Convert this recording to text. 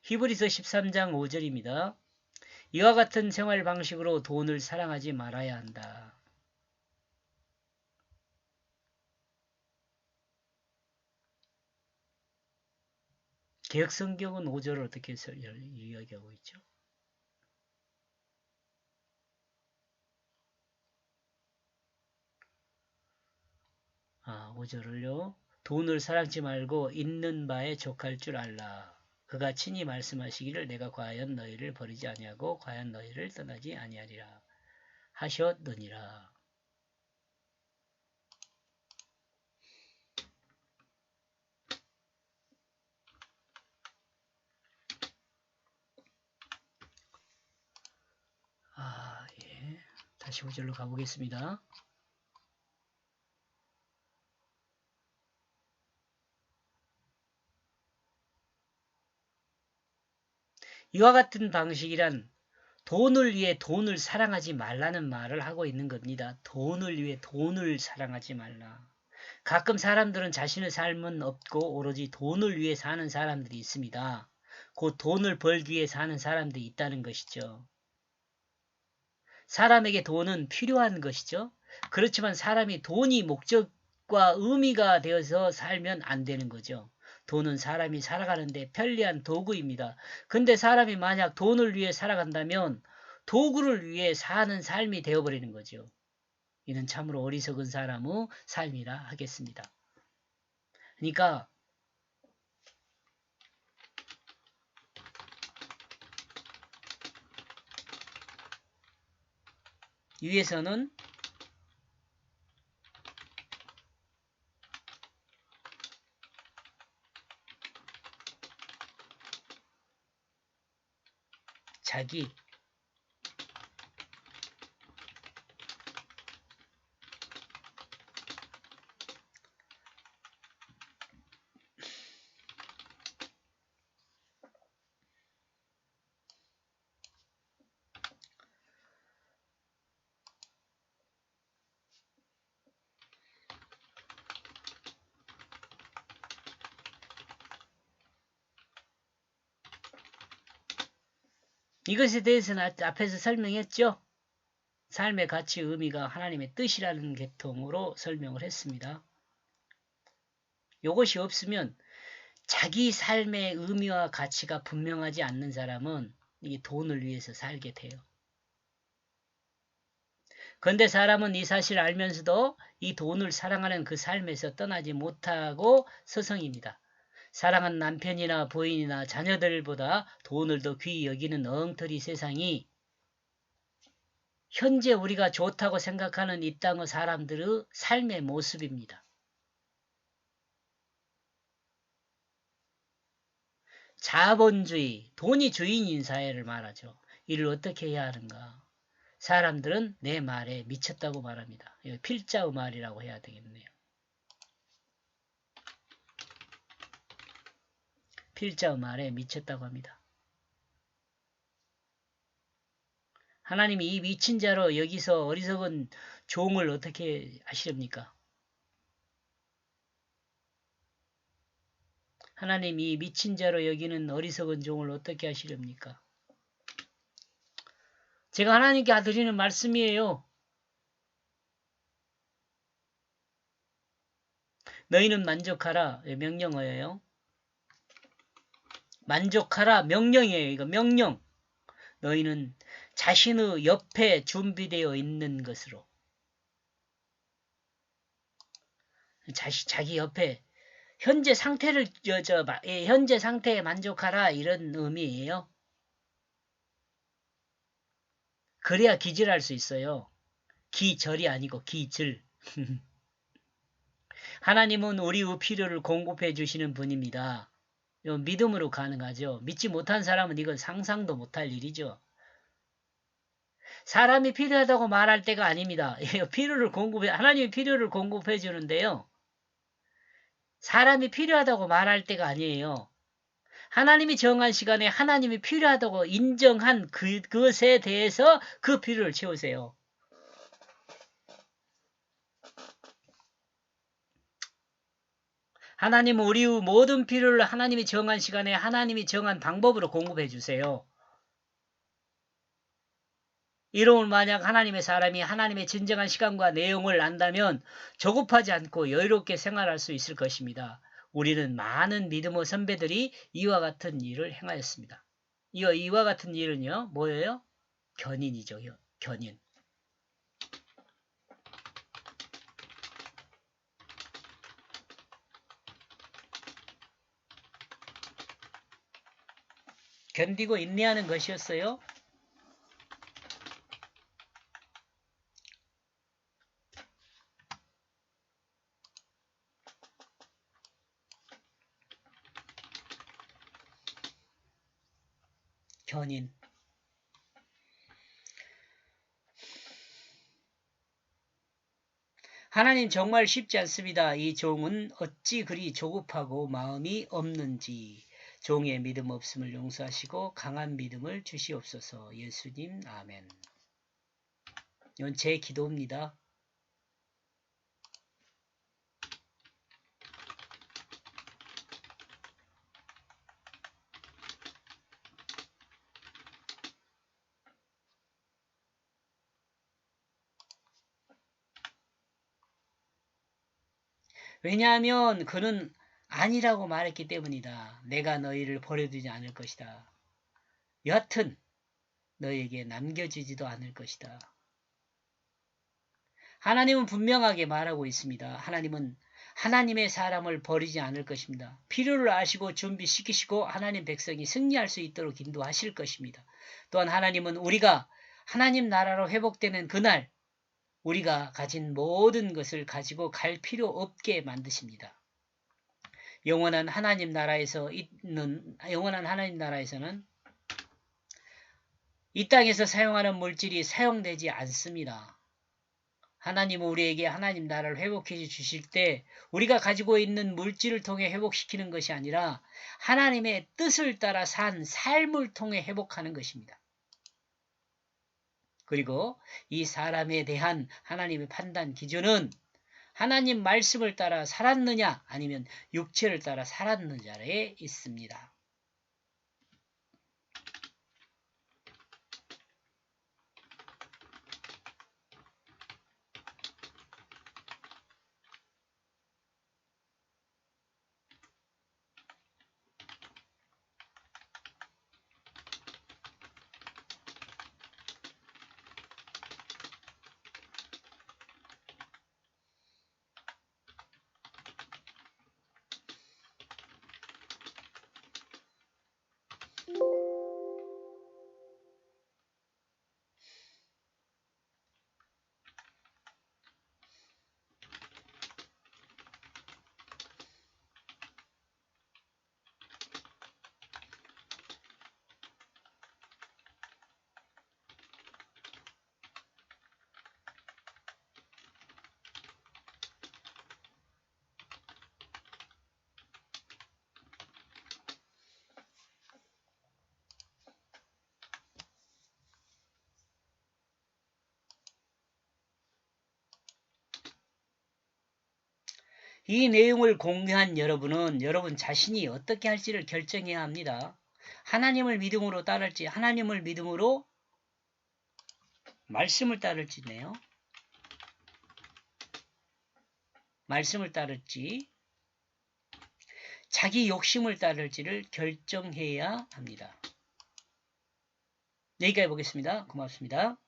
히브리서 13장 5절입니다. 이와 같은 생활 방식으로 돈을 사랑하지 말아야 한다. 개혁성경은 5절을 어떻게 이야기하고 있죠? 아, 5절을요. 돈을 사랑지 말고 있는 바에 족할 줄 알라. 그가 친히 말씀하시기를 내가 과연 너희를 버리지 아니하고 과연 너희를 떠나지 아니하리라 하셨느니라. 아, 예. 다시 5절로 가보겠습니다. 이와 같은 방식이란 돈을 위해 돈을 사랑하지 말라는 말을 하고 있는 겁니다. 돈을 위해 돈을 사랑하지 말라. 가끔 사람들은 자신의 삶은 없고 오로지 돈을 위해 사는 사람들이 있습니다. 곧 돈을 벌기 위해 사는 사람들이 있다는 것이죠. 사람에게 돈은 필요한 것이죠. 그렇지만 사람이 돈이 목적과 의미가 되어서 살면 안 되는 거죠. 돈은 사람이 살아가는데 편리한 도구입니다. 근데 사람이 만약 돈을 위해 살아간다면 도구를 위해 사는 삶이 되어버리는 거죠. 이는 참으로 어리석은 사람의 삶이라 하겠습니다. 그러니까 위에서는 자기 이것에 대해서는 앞에서 설명했죠. 삶의 가치 의미가 하나님의 뜻이라는 계통으로 설명을 했습니다. 이것이 없으면 자기 삶의 의미와 가치가 분명하지 않는 사람은 이 돈을 위해서 살게 돼요. 그런데 사람은 이 사실을 알면서도 이 돈을 사랑하는 그 삶에서 떠나지 못하고 서성입니다. 사랑하는 남편이나 부인이나 자녀들보다 돈을 더 귀히 여기는 엉터리 세상이 현재 우리가 좋다고 생각하는 이 땅의 사람들의 삶의 모습입니다. 자본주의, 돈이 주인인 사회를 말하죠. 이를 어떻게 해야 하는가? 사람들은 내 말에 미쳤다고 말합니다. 필자의 말이라고 해야 되겠네요. 필자의 말에 미쳤다고 합니다. 하나님이 이 미친 자로 여기서 어리석은 종을 어떻게 하시렵니까? 하나님이 이 미친 자로 여기는 어리석은 종을 어떻게 하시렵니까? 제가 하나님께 드리는 말씀이에요. 너희는 만족하라. 명령어예요. 만족하라. 명령이에요. 이거 명령. 너희는 자신의 옆에 준비되어 있는 것으로 자기 옆에 현재 상태를 현재 상태에 만족하라 이런 의미예요. 그래야 기절할 수 있어요. 기절이 아니고 기절. 하나님은 우리의 필요를 공급해 주시는 분입니다. 믿음으로 가능하죠. 믿지 못한 사람은 이건 상상도 못할 일이죠. 사람이 필요하다고 말할 때가 아닙니다. 하나님이 필요를 공급해 주는데요. 사람이 필요하다고 말할 때가 아니에요. 하나님이 정한 시간에 하나님이 필요하다고 인정한 그것에 대해서 그 필요를 채우세요. 하나님은 우리 모든 필요를 하나님이 정한 시간에 하나님이 정한 방법으로 공급해 주세요. 이러면 만약 하나님의 사람이 하나님의 진정한 시간과 내용을 안다면 조급하지 않고 여유롭게 생활할 수 있을 것입니다. 우리는 많은 믿음의 선배들이 이와 같은 일을 행하였습니다. 이와 같은 일은요, 뭐예요? 견인이죠, 견인. 견디고 인내하는 것이었어요. 견인. 하나님 정말 쉽지 않습니다. 이 종은 어찌 그리 조급하고 마음이 없는지. 종의 믿음 없음을 용서하시고 강한 믿음을 주시옵소서. 예수님 아멘. 이건 제 기도입니다. 왜냐하면 그는 아니라고 말했기 때문이다. 내가 너희를 버려두지 않을 것이다. 여하튼 너희에게 남겨지지도 않을 것이다. 하나님은 분명하게 말하고 있습니다. 하나님은 하나님의 사람을 버리지 않을 것입니다. 필요를 아시고 준비시키시고 하나님 백성이 승리할 수 있도록 인도하실 것입니다. 또한 하나님은 우리가 하나님 나라로 회복되는 그날 우리가 가진 모든 것을 가지고 갈 필요 없게 만드십니다. 영원한 하나님 나라에서는 이 땅에서 사용하는 물질이 사용되지 않습니다. 하나님은 우리에게 하나님 나라를 회복해 주실 때 우리가 가지고 있는 물질을 통해 회복시키는 것이 아니라 하나님의 뜻을 따라 산 삶을 통해 회복하는 것입니다. 그리고 이 사람에 대한 하나님의 판단 기준은 하나님 말씀을 따라 살았느냐 아니면 육체를 따라 살았느냐에 있습니다. 이 내용을 공유한 여러분은 여러분 자신이 어떻게 할지를 결정해야 합니다. 하나님을 믿음으로 따를지 하나님을 믿음으로 말씀을 따를지네요. 말씀을 따를지 자기 욕심을 따를지를 결정해야 합니다. 여기까지 보겠습니다. 고맙습니다.